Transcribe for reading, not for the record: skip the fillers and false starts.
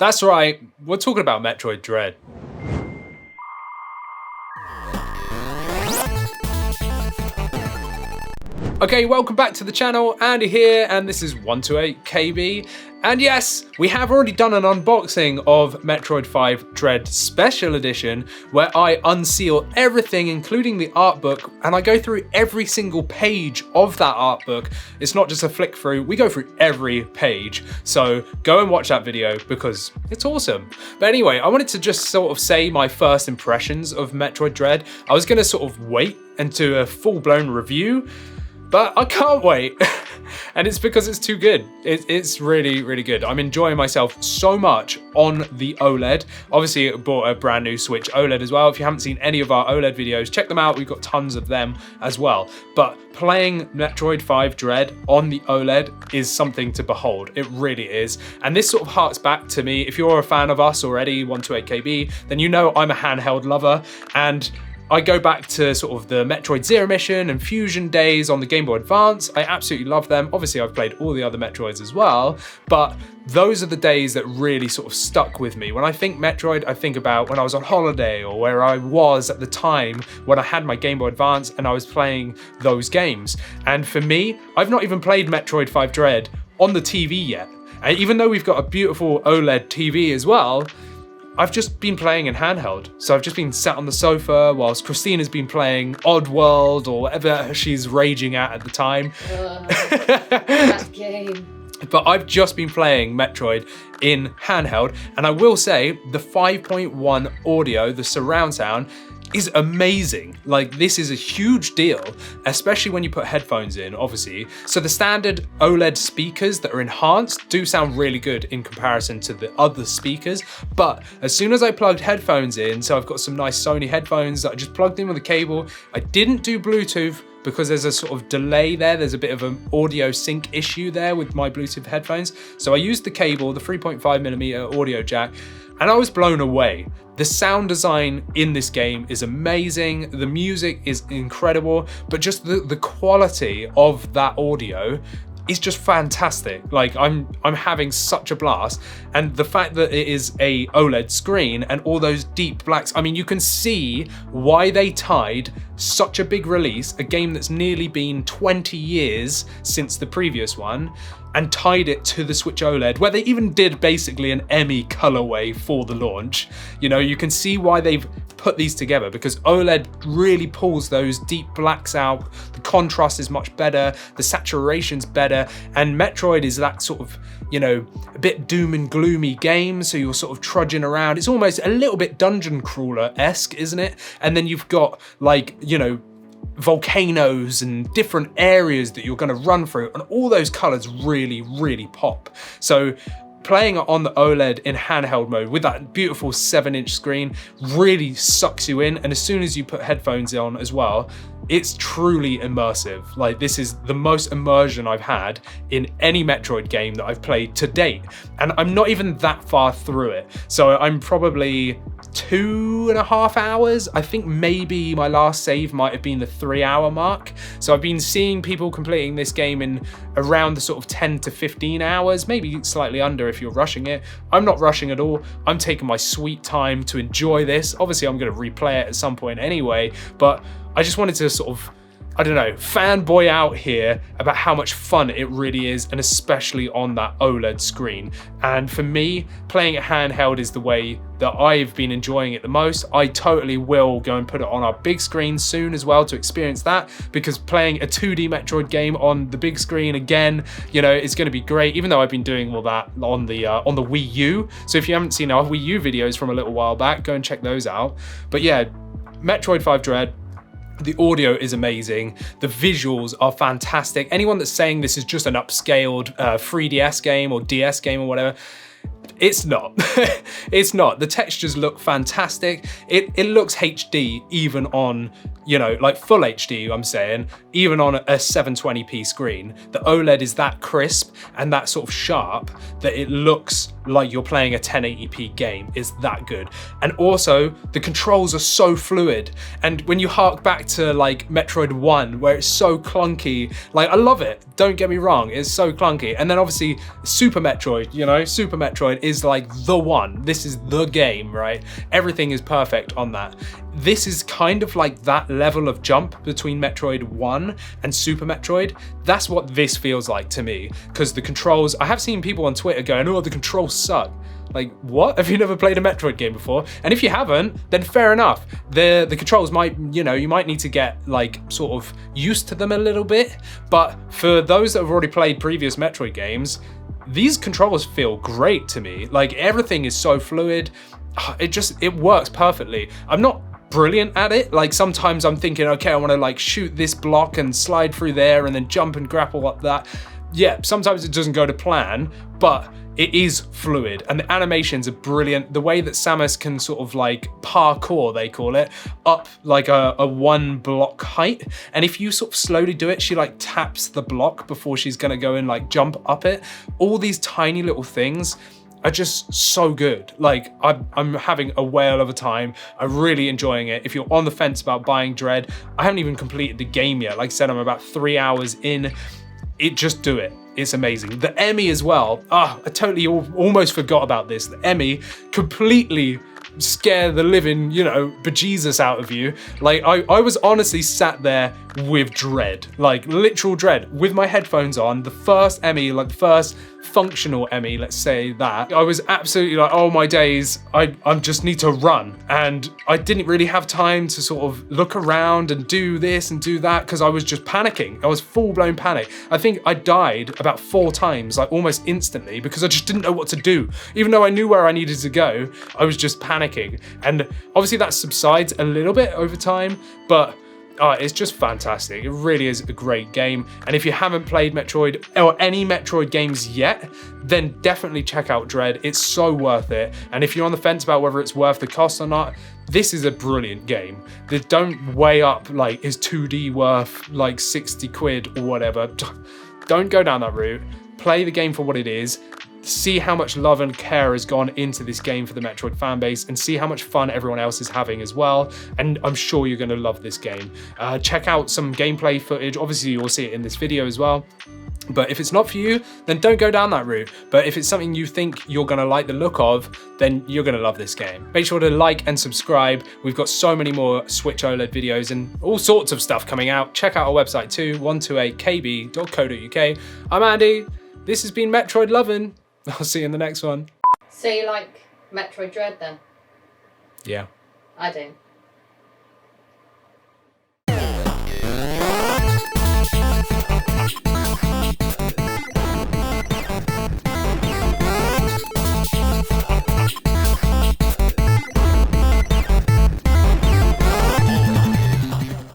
That's right, we're talking about Metroid Dread. Okay, welcome back to the channel, Andy here, and this is 128KB. And yes, we have already done an unboxing of Metroid 5 Dread Special Edition, where I unseal everything, including the art book, and I go through every single page of that art book. It's not just a flick through, we go through every page. So go and watch that video because it's awesome. But anyway, I wanted to just sort of say my first impressions of Metroid Dread. I was gonna sort of wait and do a full-blown review, but I can't wait, and it's because it's too good. It's really, really good. I'm enjoying myself so much on the OLED. Obviously, I bought a brand new Switch OLED as well. If you haven't seen any of our OLED videos, check them out. We've got tons of them as well. But playing Metroid 5 Dread on the OLED is something to behold. It really is. And this sort of harks back to me. If you're a fan of us already, 128KB, then you know I'm a handheld lover, and I go back to sort of the Metroid Zero Mission and Fusion days on the Game Boy Advance. I absolutely love them. Obviously, I've played all the other Metroids as well, but those are the days that really sort of stuck with me. When I think Metroid, I think about when I was on holiday or where I was at the time when I had my Game Boy Advance and I was playing those games. And for me, I've not even played Metroid 5 Dread on the TV yet. And even though we've got a beautiful OLED TV as well, I've just been playing in handheld. So I've just been sat on the sofa whilst Christina's been playing Oddworld or whatever she's raging at the time. That game. But I've just been playing Metroid in handheld, and I will say the 5.1 audio, the surround sound, is amazing. Like, this is a huge deal, especially when you put headphones in, obviously. So the standard OLED speakers that are enhanced do sound really good in comparison to the other speakers, but as soon as I plugged headphones in, so I've got some nice Sony headphones that I just plugged in with a cable. I didn't do Bluetooth because there's a sort of delay there. There's a bit of an audio sync issue there with my Bluetooth headphones. So I used the cable, the 3.5mm audio jack, and I was blown away. The sound design in this game is amazing. The music is incredible, but just the quality of that audio is just fantastic. Like, I'm having such a blast. And the fact that it is a OLED screen and all those deep blacks, I mean, you can see why they tied such a big release, a game that's nearly been 20 years since the previous one, and tied it to the Switch OLED, where they even did basically an EMMI colorway for the launch. You know, you can see why they've put these together, because OLED really pulls those deep blacks out. The contrast is much better, the saturation's better, and Metroid is that sort of, you know, a bit doom and gloomy game, so you're sort of trudging around. It's almost a little bit dungeon crawler-esque, isn't it? And then you've got, like, you know, volcanoes and different areas that you're going to run through, and all those colors really, really pop. So playing it on the OLED in handheld mode with that beautiful 7-inch screen really sucks you in, and as soon as you put headphones on as well, it's truly immersive. Like, this is the most immersion I've had in any Metroid game that I've played to date, and I'm not even that far through it. So I'm probably 2.5 hours. I think maybe my last save might have been the 3-hour mark. So I've been seeing people completing this game in around the sort of 10 to 15 hours, maybe slightly under if you're rushing it. I'm not rushing at all. I'm taking my sweet time to enjoy this. Obviously, I'm going to replay it at some point anyway, but I just wanted to sort of, I don't know, fanboy out here about how much fun it really is, and especially on that OLED screen. And for me, playing it handheld is the way that I've been enjoying it the most. I totally will go and put it on our big screen soon as well to experience that, because playing a 2D Metroid game on the big screen again, you know, it's going to be great, even though I've been doing all that on the Wii U. So if you haven't seen our Wii U videos from a little while back, go and check those out. But yeah, Metroid 5 Dread, the audio is amazing. The visuals are fantastic. Anyone that's saying this is just an upscaled 3DS game or DS game or whatever, it's not. It's not. The textures look fantastic. It looks HD even on, you know, like full HD, I'm saying, even on a 720p screen. The OLED is that crisp and that sort of sharp that it looks like you're playing a 1080p game. It's that good. And also, the controls are so fluid. And when you hark back to like Metroid 1, where it's so clunky, like, I love it. Don't get me wrong, it's so clunky. And then obviously Super Metroid, you know, Super Metroid, Metroid is like the one. This is the game, right? Everything is perfect on that. This is kind of like that level of jump between Metroid 1 and Super Metroid. That's what this feels like to me, because the controls, I have seen people on Twitter going, oh, the controls suck. Like, what? Have you never played a Metroid game before? And if you haven't, then fair enough. The controls might, you know, you might need to get like sort of used to them a little bit. But for those that have already played previous Metroid games, these controls feel great to me. Like, everything is so fluid. It works perfectly. I'm not brilliant at it. Like, sometimes I'm thinking, okay, I want to like shoot this block and slide through there and then jump and grapple up that. Yeah, sometimes it doesn't go to plan, but it is fluid and the animations are brilliant. The way that Samus can sort of like parkour, they call it, up like a 1 block height. And if you sort of slowly do it, she like taps the block before she's gonna go and like jump up it. All these tiny little things are just so good. Like, I'm having a whale of a time. I'm really enjoying it. If you're on the fence about buying Dread, I haven't even completed the game yet. Like I said, I'm about 3 hours in. Just do it. It's amazing. The EMMI as well. I totally almost forgot about this. The EMMI completely scare the living, you know, bejesus out of you. Like, I was honestly sat there with dread, like literal dread, with my headphones on. The first EMMI, like the first functional EMMI, let's say that, I was absolutely like, oh my days, I just need to run. And I didn't really have time to sort of look around and do this and do that, because I was just panicking. I was full-blown panic. I think I died about 4 times, like almost instantly, because I just didn't know what to do. Even though I knew where I needed to go, I was just panicking. And obviously that subsides a little bit over time, but it's just fantastic. It really is a great game. And if you haven't played Metroid or any Metroid games yet, then definitely check out Dread. It's so worth it. And if you're on the fence about whether it's worth the cost or not, this is a brilliant game. They don't weigh up like, is 2D worth like 60 quid or whatever. Don't go down that route. Play the game for what it is. See how much love and care has gone into this game for the Metroid fan base, and see how much fun everyone else is having as well. And I'm sure you're going to love this game. Check out some gameplay footage. Obviously, you'll see it in this video as well. But if it's not for you, then don't go down that route. But if it's something you think you're going to like the look of, then you're going to love this game. Make sure to like and subscribe. We've got so many more Switch OLED videos and all sorts of stuff coming out. Check out our website too, 128kb.co.uk. I'm Andy. This has been Metroid Lovin'. I'll see you in the next one. So you like Metroid Dread then? Yeah. I do.